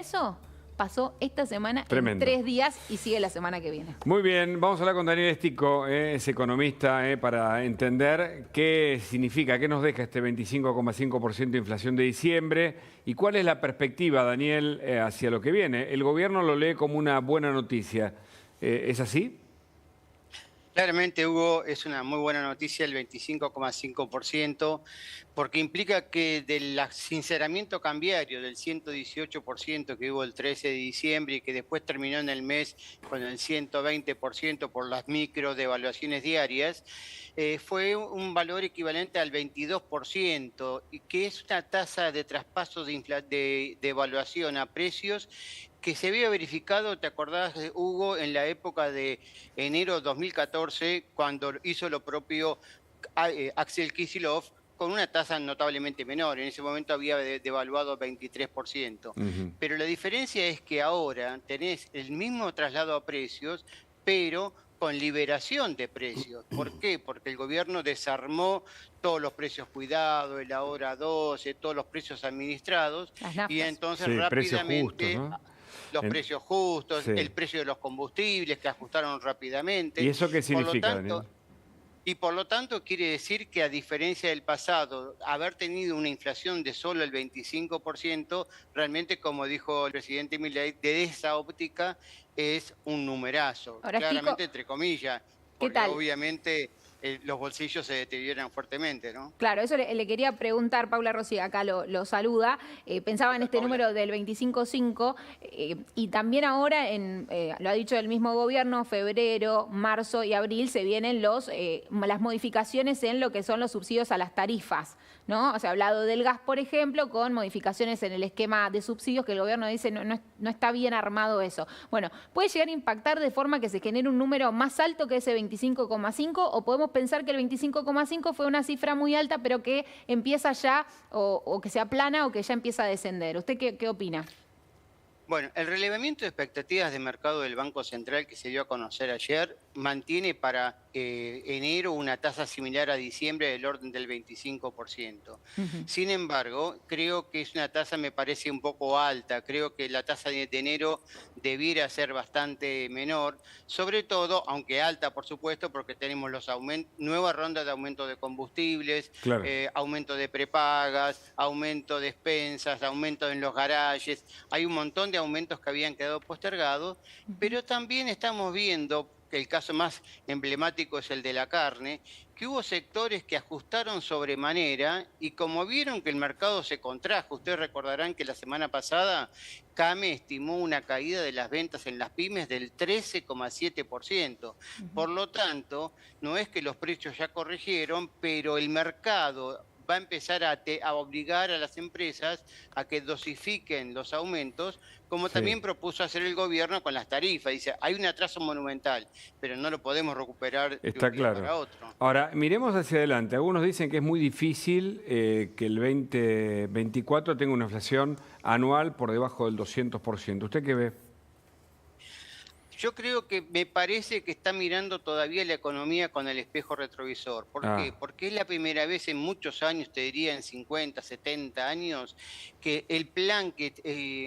Eso pasó esta semana Tremendo. en 3 días y sigue la semana que viene. Muy bien, vamos a hablar con Daniel Estico, es economista, para entender qué significa, qué nos deja este 25,5% de inflación de diciembre y cuál es la perspectiva, Daniel, hacia lo que viene. El gobierno lo lee como una buena noticia. ¿Es así? Claramente, Hugo, es una muy buena noticia el 25,5%, porque implica que del sinceramiento cambiario del 118% que hubo el 13 de diciembre y que después terminó en el mes con el 120% por las micro devaluaciones diarias, fue un valor equivalente al 22%, y que es una tasa de traspaso de evaluación a precios que se había verificado, ¿te acordás, Hugo, en la época de enero 2014, cuando hizo lo propio Axel Kicillof, con una tasa notablemente menor? En ese momento había devaluado 23%. Pero la diferencia es que ahora tenés el mismo traslado a precios, pero con liberación de precios. ¿Por qué? Porque el gobierno desarmó todos los precios cuidados, el ahora 12, todos los precios administrados, Las naftas. y entonces Sí, precios rápidamente... justos, ¿no? Los precios justos, sí. el precio de los combustibles que ajustaron rápidamente. ¿Y eso qué significa, Daniel? Y por lo tanto quiere decir que, a diferencia del pasado, haber tenido una inflación de solo el 25%, realmente, como dijo el presidente Milei, de esa óptica es un numerazo. Ahora, claramente, Estico, entre comillas, porque tal? obviamente los bolsillos se deterioran fuertemente, ¿no? Claro, eso le quería preguntar. Paula Rossi acá lo saluda. Pensaba en este Paula. número del 25,5 y también ahora, lo ha dicho el mismo gobierno, febrero, marzo y abril se vienen las modificaciones en lo que son los subsidios a las tarifas, ¿no? O sea, ha hablado del gas, por ejemplo, con modificaciones en el esquema de subsidios que el gobierno dice no está bien armado eso. Bueno, ¿puede llegar a impactar de forma que se genere un número más alto que ese 25,5 o podemos pensar que el 25,5 fue una cifra muy alta pero que empieza ya o que se aplana o que ya empieza a descender? ¿Usted qué opina? Bueno, el relevamiento de expectativas de mercado del Banco Central que se dio a conocer ayer mantiene para enero una tasa similar a diciembre del orden del 25%. Sin embargo, creo que es una tasa, me parece un poco alta. Creo que la tasa de enero debiera ser bastante menor, sobre todo, aunque alta por supuesto, porque tenemos los nueva ronda de aumento de combustibles, Claro. aumento de prepagas, aumento de expensas, aumento en los garajes. Hay un montón de aumentos que habían quedado postergados, pero también estamos viendo que el caso más emblemático es el de la carne, que hubo sectores que ajustaron sobremanera y como vieron que el mercado se contrajo, ustedes recordarán que la semana pasada CAME estimó una caída de las ventas en las pymes del 13,7%. Por lo tanto, no es que los precios ya corrigieron, pero el mercado va a empezar a obligar a las empresas a que dosifiquen los aumentos, como también propuso hacer el gobierno con las tarifas. Dice, hay un atraso monumental, pero no lo podemos recuperar de un día para otro. Ahora, miremos hacia adelante. Algunos dicen que es muy difícil que el 2024 tenga una inflación anual por debajo del 200%. ¿Usted qué ve? Yo creo que me parece que está mirando todavía la economía con el espejo retrovisor. ¿Por qué? Porque es la primera vez en muchos años, te diría en 50, 70 años, que el plan que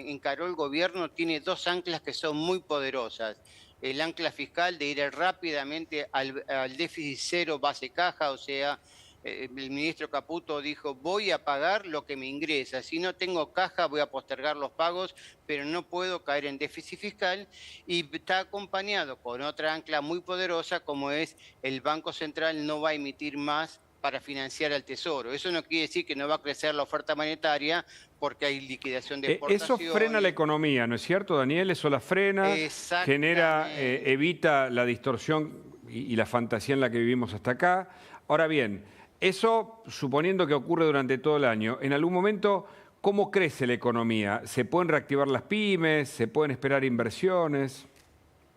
encaró el gobierno tiene dos anclas que son muy poderosas. El ancla fiscal de ir rápidamente al déficit cero base caja, o sea, el ministro Caputo dijo, voy a pagar lo que me ingresa. Si no tengo caja, voy a postergar los pagos, pero no puedo caer en déficit fiscal. Y está acompañado con otra ancla muy poderosa, como es el Banco Central no va a emitir más para financiar al Tesoro. Eso no quiere decir que no va a crecer la oferta monetaria porque hay liquidación de exportaciones. Eso frena la economía, ¿no es cierto, Daniel? Eso la frena, genera, evita la distorsión y la fantasía en la que vivimos hasta acá. Ahora bien, eso suponiendo que ocurre durante todo el año, en algún momento, ¿cómo crece la economía? ¿Se pueden reactivar las pymes? ¿Se pueden esperar inversiones?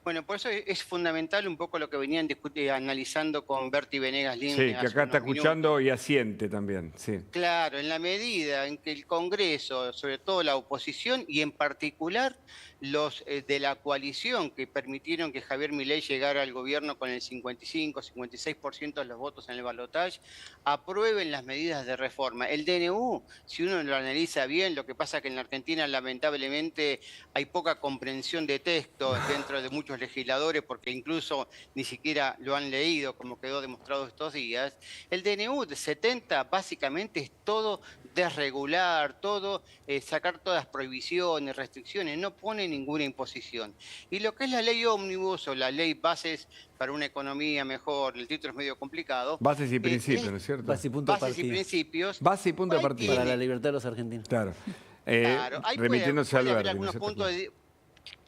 Bueno, por eso es fundamental un poco lo que venían analizando con Berti Venegas Sí, Linde que hace acá está unos escuchando minutos. y asiente también, sí. Claro, en la medida en que el Congreso, sobre todo la oposición y en particular los de la coalición que permitieron que Javier Milei llegara al gobierno con el 55, 56% de los votos en el balotaje, aprueben las medidas de reforma. El DNU, si uno lo analiza bien, lo que pasa es que en la Argentina lamentablemente hay poca comprensión de texto dentro de muchos legisladores porque incluso ni siquiera lo han leído, como quedó demostrado estos días. El DNU de 70 básicamente es todo desregular, todo sacar todas prohibiciones, restricciones, no pone ninguna imposición. Y lo que es la ley ómnibus o la ley bases para una economía mejor, el título es medio complicado, Bases y principios, ¿no es cierto? Base y punto de bases y partida. principios, Base y punto de ahí partida. Para la tiene, libertad de los argentinos. Claro. claro, ahí Remitiéndose al puede haber Verdi, ¿no es algunos cierto? puntos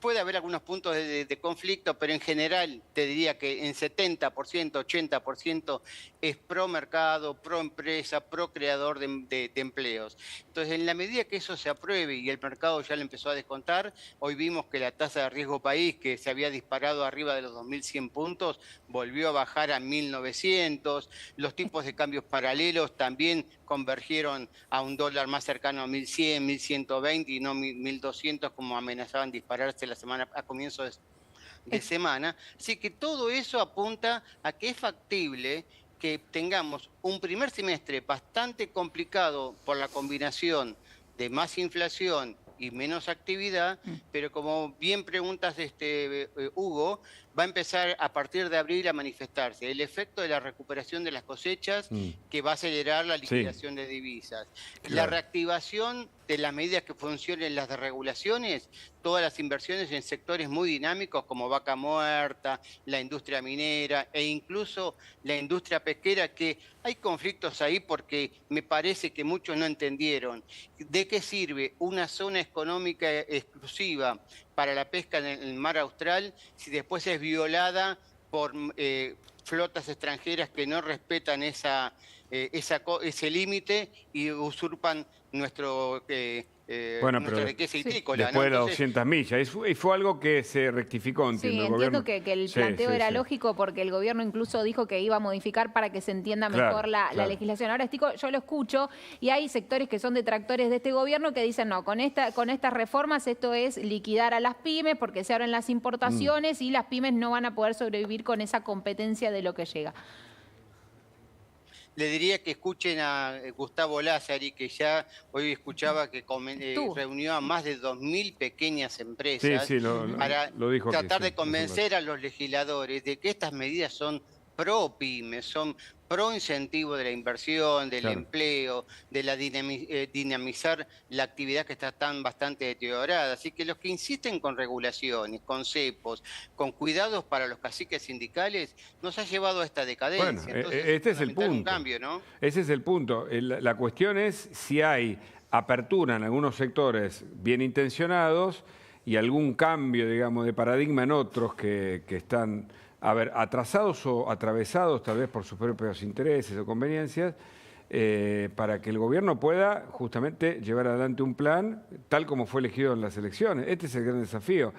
puede haber algunos puntos de conflicto, pero en general te diría que en 70%, 80% es pro mercado, pro empresa, pro creador de empleos. Entonces, en la medida que eso se apruebe y el mercado ya lo empezó a descontar, hoy vimos que la tasa de riesgo país, que se había disparado arriba de los 2.100 puntos, volvió a bajar a 1.900. Los tipos de cambios paralelos también convergieron a un dólar más cercano a 1.100, 1.120 y no 1.200 como amenazaban dispararse la semana a comienzos de semana. Así que todo eso apunta a que es factible que tengamos un primer semestre bastante complicado por la combinación de más inflación y menos actividad, pero como bien preguntas Hugo, va a empezar a partir de abril a manifestarse el efecto de la recuperación de las cosechas que va a acelerar la liquidación de divisas. Claro. La reactivación de las medidas que funcionen las desregulaciones, todas las inversiones en sectores muy dinámicos como vaca muerta, la industria minera e incluso la industria pesquera, que hay conflictos ahí porque me parece que muchos no entendieron de qué sirve una zona económica exclusiva para la pesca en el mar Austral si después es violada por flotas extranjeras que no respetan ese límite y usurpan Bueno, nuestra pero riqueza hídrica, después ¿no? de las Entonces, 200 millas. Y fue algo que se rectificó, entiendo. Sí, el entiendo gobierno. que el Sí, planteo sí, era sí. lógico porque el gobierno incluso dijo que iba a modificar para que se entienda Claro, mejor la claro. legislación. Ahora, Stico, yo lo escucho y hay sectores que son detractores de este gobierno que dicen, no, con estas reformas esto es liquidar a las pymes porque se abren las importaciones y las pymes no van a poder sobrevivir con esa competencia de lo que llega. le diría que escuchen a Gustavo Lázari, que ya hoy escuchaba que reunió a más de 2.000 pequeñas empresas Sí, para lo dijo. tratar de convencer a los legisladores de que estas medidas son pro pymes, son pro incentivo de la inversión, del Claro. empleo, de la dinamizar la actividad que está tan bastante deteriorada. Así que los que insisten con regulaciones, con cepos, con cuidados para los caciques sindicales, nos ha llevado a esta decadencia. Bueno, Entonces, este es el fundamental un punto. cambio, ¿no? Ese es el punto. La cuestión es si hay apertura en algunos sectores bien intencionados y algún cambio, digamos, de paradigma en otros que están, a ver, atrasados o atravesados tal vez por sus propios intereses o conveniencias, para que el gobierno pueda justamente llevar adelante un plan tal como fue elegido en las elecciones. Este es el gran desafío.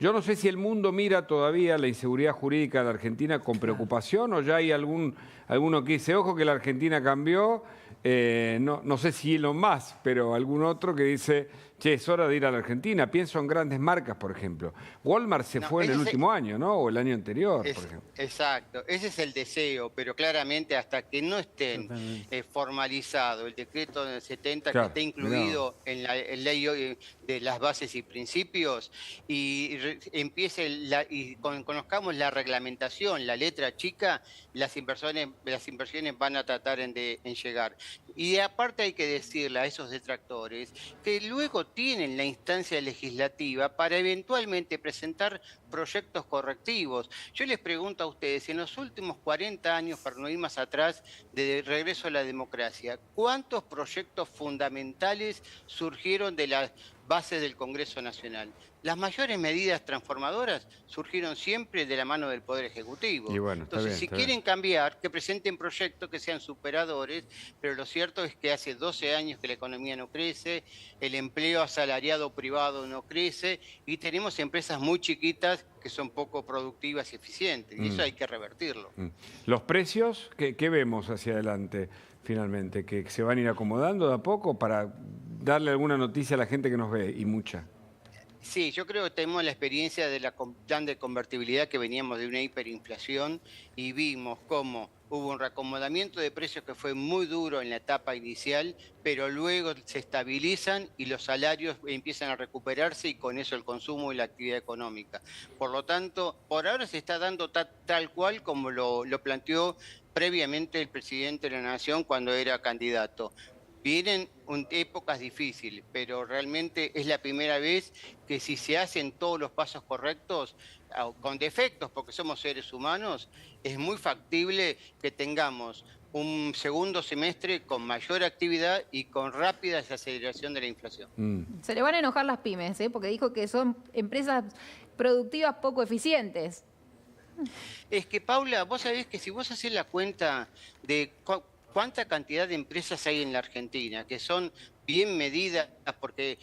Yo no sé si el mundo mira todavía la inseguridad jurídica de la Argentina con preocupación o ya hay alguno que dice, ojo que la Argentina cambió, no sé si Elon Musk, pero algún otro que dice, che, es hora de ir a la Argentina. Pienso en grandes marcas, por ejemplo. Walmart se fue en el último año, ¿no? O el año anterior, por ejemplo. Exacto, ese es el deseo, pero claramente hasta que no estén formalizado el decreto del 70, Claro, que esté incluido en la ley de las bases y principios, y conozcamos la reglamentación, la letra chica, las inversiones van a tratar en llegar. Y aparte hay que decirle a esos detractores que luego tienen la instancia legislativa para eventualmente presentar proyectos correctivos. Yo les pregunto a ustedes, en los últimos 40 años, para no ir más atrás, de regreso a la democracia, ¿cuántos proyectos fundamentales surgieron de base del Congreso Nacional. Las mayores medidas transformadoras surgieron siempre de la mano del Poder Ejecutivo. Y bueno, está Entonces, bien, si está quieren cambiar, que presenten proyectos que sean superadores, pero lo cierto es que hace 12 años que la economía no crece, el empleo asalariado privado no crece y tenemos empresas muy chiquitas que son poco productivas y eficientes. Y eso hay que revertirlo. ¿Los precios qué vemos hacia adelante finalmente? ¿Que se van a ir acomodando de a poco para darle alguna noticia a la gente que nos ve? Y mucha. Sí, yo creo que tenemos la experiencia de la plan de convertibilidad que veníamos de una hiperinflación y vimos cómo hubo un reacomodamiento de precios que fue muy duro en la etapa inicial, pero luego se estabilizan y los salarios empiezan a recuperarse y con eso el consumo y la actividad económica. Por lo tanto, por ahora se está dando tal cual como lo planteó previamente el presidente de la Nación cuando era candidato. Vienen épocas difíciles, pero realmente es la primera vez que si se hacen todos los pasos correctos, con defectos, porque somos seres humanos, es muy factible que tengamos un segundo semestre con mayor actividad y con rápida desaceleración de la inflación. Se le van a enojar las pymes, porque dijo que son empresas productivas poco eficientes. Es que, Paula, vos sabés que si vos hacés la cuenta de cuánta cantidad de empresas hay en la Argentina, que son bien medidas, porque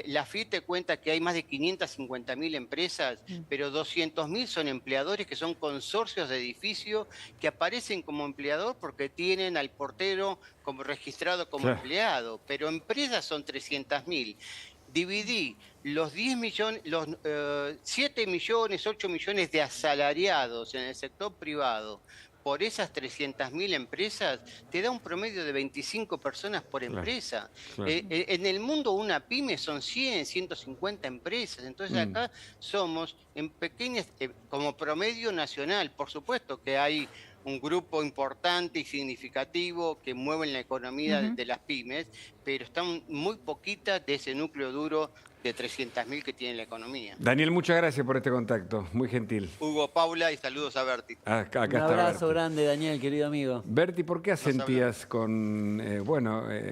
la FIT te cuenta que hay más de 550.000 empresas, pero 200.000 son empleadores que son consorcios de edificio que aparecen como empleador porque tienen al portero como registrado como empleado, pero empresas son 300.000. Dividí los 10 millones, los 7 millones, 8 millones de asalariados en el sector privado por esas 300.000 empresas, te da un promedio de 25 personas por empresa. En el mundo una pyme son 100, 150 empresas, entonces acá somos en pequeñas, como promedio nacional. Por supuesto que hay un grupo importante y significativo que mueven la economía de las pymes, pero están muy poquitas de ese núcleo duro de 300.000 que tiene la economía. Daniel, muchas gracias por este contacto, muy gentil. Hugo, Paula y saludos a Berti. Acá Un está abrazo Berti. grande, Daniel, querido amigo. Berti, ¿por qué asentías con,